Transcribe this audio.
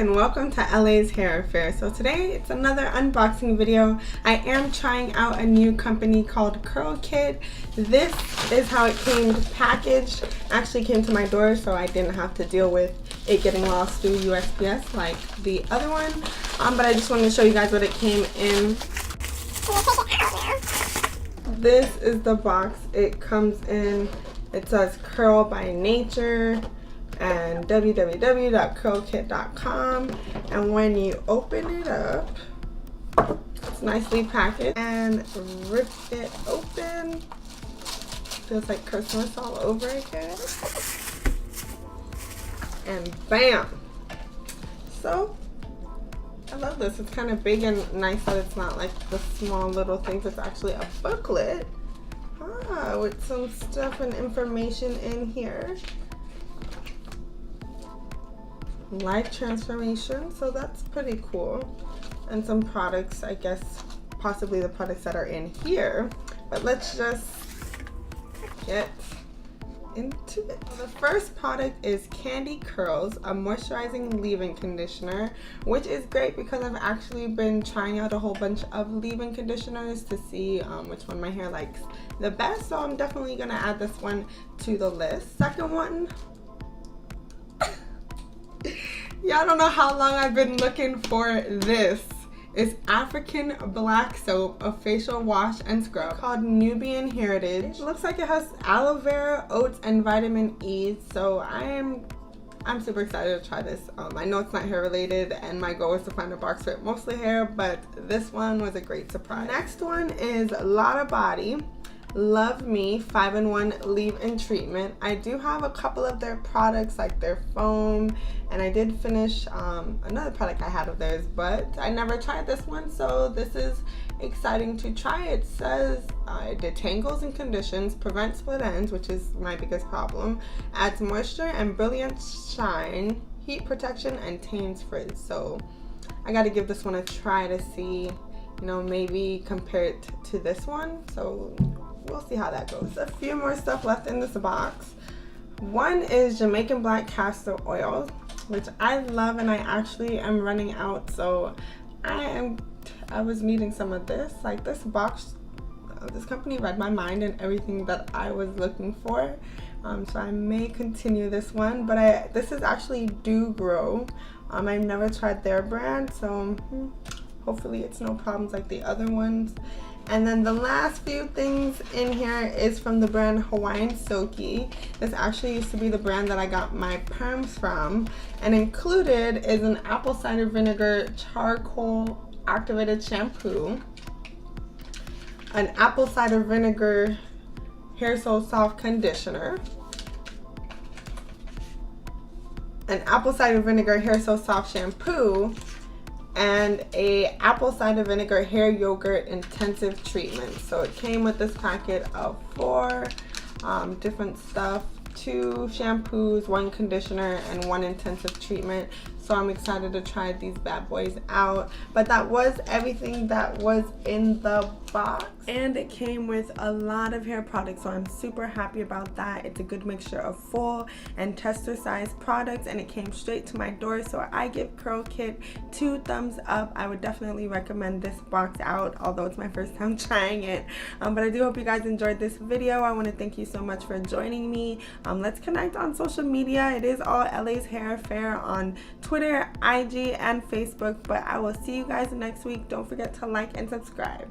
and welcome to LA's Hair Affair. So today it's another unboxing video. I am trying out a new company called CurlKit. This is how it came packaged. Actually came to my door, so I didn't have to deal with it getting lost through USPS like the other one. But I just wanted to show you guys what it came in. This is the box it comes in. It says Curl by Nature and www.curlkit.com, and when you open it up, it's nicely packaged and rip it open. Feels like Christmas all over again. And bam! So I love this. It's kind of big and nice that it's not like the small little things. It's actually a booklet with some stuff and information in here. Life transformation, so that's pretty cool. And some products, I guess possibly the products that are in here, but let's just get into it. The first product is Candy Curls, a moisturizing leave-in conditioner, which is great because I've actually been trying out a whole bunch of leave-in conditioners to see which one my hair likes the best, so I'm definitely gonna add this one to the list. Second one, y'all don't know how long I've been looking for this. It's African Black Soap, a facial wash and scrub called Nubian Heritage. It looks like it has aloe vera, oats, and vitamin E, so I'm super excited to try this. I know it's not hair related and my goal is to find a box with mostly hair, but this one was a great surprise. Next one is Lotta Body Love Me 5-in-1 leave-in treatment. I do have a couple of their products, like their foam, and I did finish another product I had of theirs, but I never tried this one, so this is exciting to try. It says it detangles and conditions, prevents split ends, which is my biggest problem, adds moisture and brilliant shine, heat protection, and tames frizz. So I got to give this one a try to see, you know, maybe compare it to this one. So we'll see how that goes. A few more stuff left in this box. One is Jamaican Black Castor Oil, which I love, and I actually am running out, so I was needing some of this. Like, this box, this company read my mind and everything that I was looking for, so I may continue this one. But this is actually Do Grow. I've never tried their brand, so hopefully it's no problems like the other ones. And then the last few things in here is from the brand Hawaiian Silky. This actually used to be the brand that I got my perms from, and included is an apple cider vinegar charcoal activated shampoo, an apple cider vinegar hair so soft conditioner, an apple cider vinegar hair so soft shampoo, and a apple cider vinegar hair yogurt intensive treatment. So it came with this packet of 4 different stuff, 2 shampoos, 1 conditioner, and 1 intensive treatment. So I'm excited to try these bad boys out. But that was everything that was in the box, and it came with a lot of hair products, so I'm super happy about that. It's a good mixture of full and tester size products, and it came straight to my door, so I give CurlKit 2 thumbs up. I would definitely recommend this box out, although it's my first time trying it. But I do hope you guys enjoyed this video. I want to thank you so much for joining me. Let's connect on social media. It is all LA's Hair Affair on Twitter, IG, and Facebook. But I will see you guys next week. Don't forget to like and subscribe.